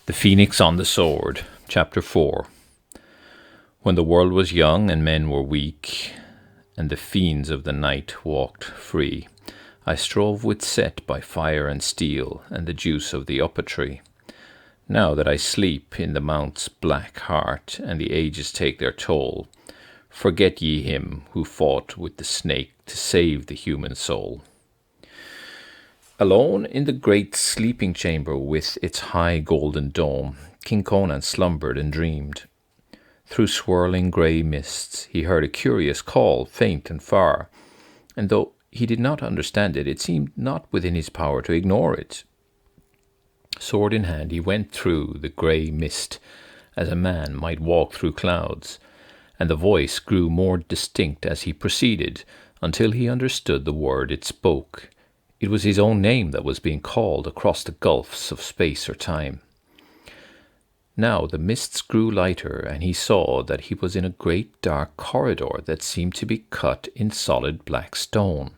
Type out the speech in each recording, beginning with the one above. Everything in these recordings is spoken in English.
The Phoenix on the Sword, Chapter 4. When the world was young and men were weak, and the fiends of the night walked free, I strove with Set by fire and steel, and the juice of the upper tree. Now that I sleep in the mount's black heart, and the ages take their toll, forget ye him who fought with the snake to save the human soul. Alone in the great sleeping chamber with its high golden dome, King Conan slumbered and dreamed. Through swirling grey mists he heard a curious call, faint and far, and though he did not understand it, it seemed not within his power to ignore it. Sword in hand he went through the grey mist as a man might walk through clouds, and the voice grew more distinct as he proceeded, until he understood the word it spoke. It was his own name that was being called across the gulfs of space or time. Now the mists grew lighter, and he saw that he was in a great dark corridor that seemed to be cut in solid black stone.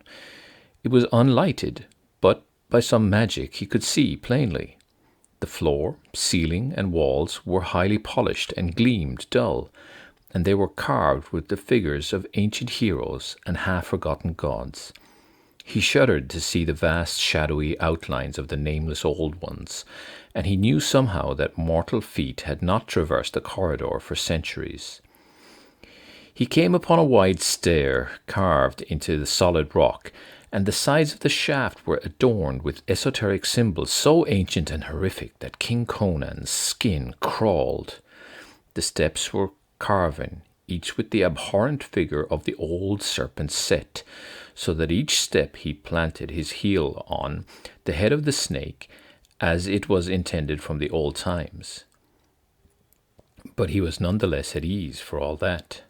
It was unlighted, but by some magic he could see plainly. The floor, ceiling, and walls were highly polished and gleamed dull, and they were carved with the figures of ancient heroes and half-forgotten gods. He shuddered to see the vast shadowy outlines of the nameless old ones, and he knew somehow that mortal feet had not traversed the corridor for centuries. He came upon a wide stair carved into the solid rock, and the sides of the shaft were adorned with esoteric symbols so ancient and horrific that King Conan's skin crawled. The steps were carven, each with the abhorrent figure of the old serpent Set, so that each step he planted his heel on the head of the snake, as it was intended from the old times. But he was none the less at ease for all that.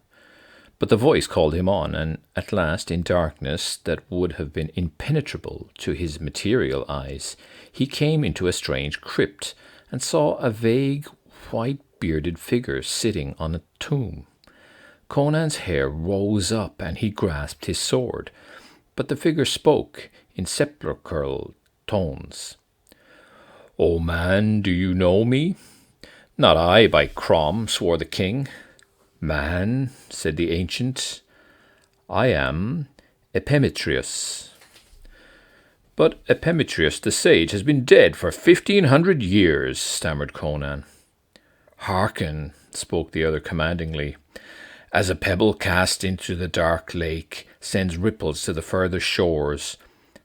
But the voice called him on, and at last, in darkness that would have been impenetrable to his material eyes, he came into a strange crypt, and saw a vague, white-bearded figure sitting on a tomb. Conan's hair rose up, and he grasped his sword, but the figure spoke in sepulchral tones. "O man, do you know me?" "Not I, by Crom," swore the king. "Man," said the ancient, "I am Epimetheus." "But Epimetheus the sage has been dead for 1,500 years, stammered Conan. "Hearken," spoke the other commandingly. "As a pebble cast into the dark lake sends ripples to the further shores,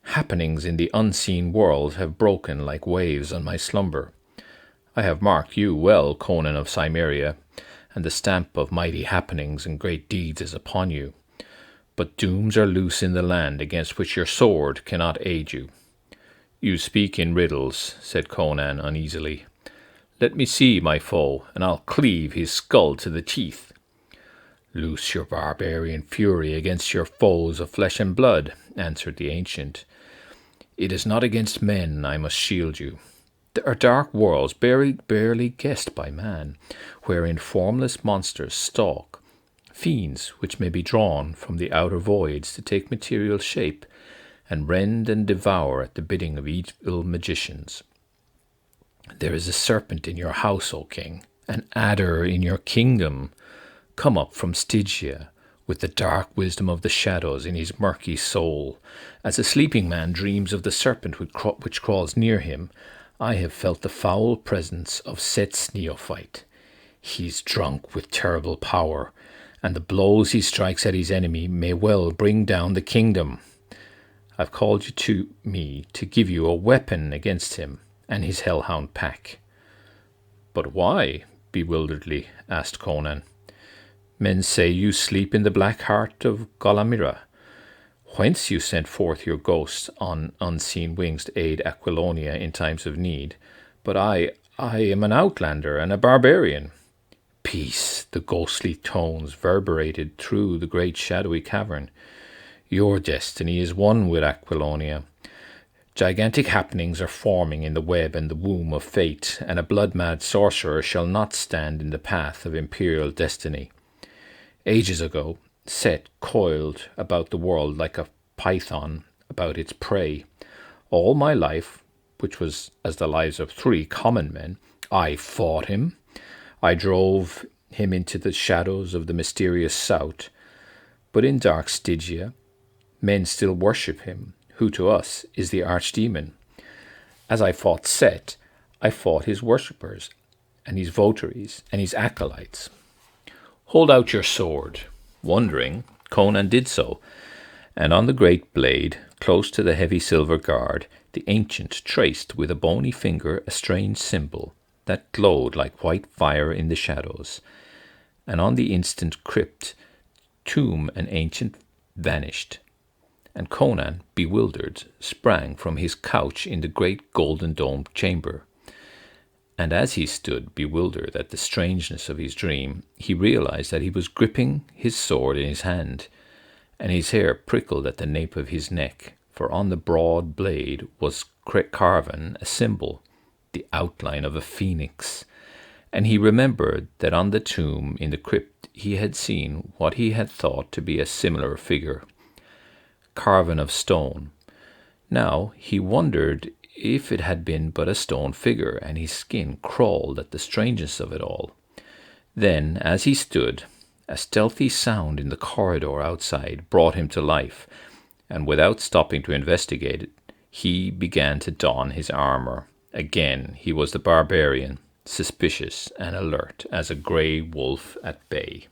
happenings in the unseen world have broken like waves on my slumber. I have marked you well, Conan of Cimmeria, and the stamp of mighty happenings and great deeds is upon you. But dooms are loose in the land against which your sword cannot aid you." "You speak in riddles," said Conan uneasily. "Let me see my foe, and I'll cleave his skull to the teeth." "Loose your barbarian fury against your foes of flesh and blood," answered the ancient. "It is not against men I must shield you. There are dark worlds barely guessed by man, wherein formless monsters stalk, fiends which may be drawn from the outer voids to take material shape, and rend and devour at the bidding of evil magicians. There is a serpent in your house, O king, an adder in your kingdom, come up from Stygia, with the dark wisdom of the shadows in his murky soul. As a sleeping man dreams of the serpent which crawls near him, I have felt the foul presence of Set's neophyte. He's drunk with terrible power, and the blows he strikes at his enemy may well bring down the kingdom. I've called you to me to give you a weapon against him and his hellhound pack." "But why?" bewilderedly asked Conan. "Men say you sleep in the black heart of Golamira, whence you sent forth your ghost on unseen wings to aid Aquilonia in times of need. But I am an outlander and a barbarian." "Peace!" the ghostly tones reverberated through the great shadowy cavern. "Your destiny is one with Aquilonia. Gigantic happenings are forming in the web and the womb of fate, and a blood-mad sorcerer shall not stand in the path of imperial destiny. Ages ago, Set coiled about the world like a python about its prey. All my life, which was as the lives of 3 common men, I fought him. I drove him into the shadows of the mysterious south. But in dark Stygia, men still worship him, who to us is the archdemon. As I fought Set, I fought his worshippers, and his votaries, and his acolytes. Hold out your sword. Wondering, Conan did so, and on the great blade, close to the heavy silver guard, the ancient traced with a bony finger a strange symbol that glowed like white fire in the shadows. And on the instant crypt, tomb and ancient vanished, and Conan, bewildered, sprang from his couch in the great golden domed chamber. And as he stood bewildered at the strangeness of his dream, he realized that he was gripping his sword in his hand, and his hair prickled at the nape of his neck, for on the broad blade was carven a symbol, the outline of a phoenix, and he remembered that on the tomb in the crypt he had seen what he had thought to be a similar figure, carven of stone. Now he wondered if it had been but a stone figure, and his skin crawled at the strangeness of it all. Then, as he stood, a stealthy sound in the corridor outside brought him to life, and without stopping to investigate it, he began to don his armor. Again he was the barbarian, suspicious and alert as a grey wolf at bay.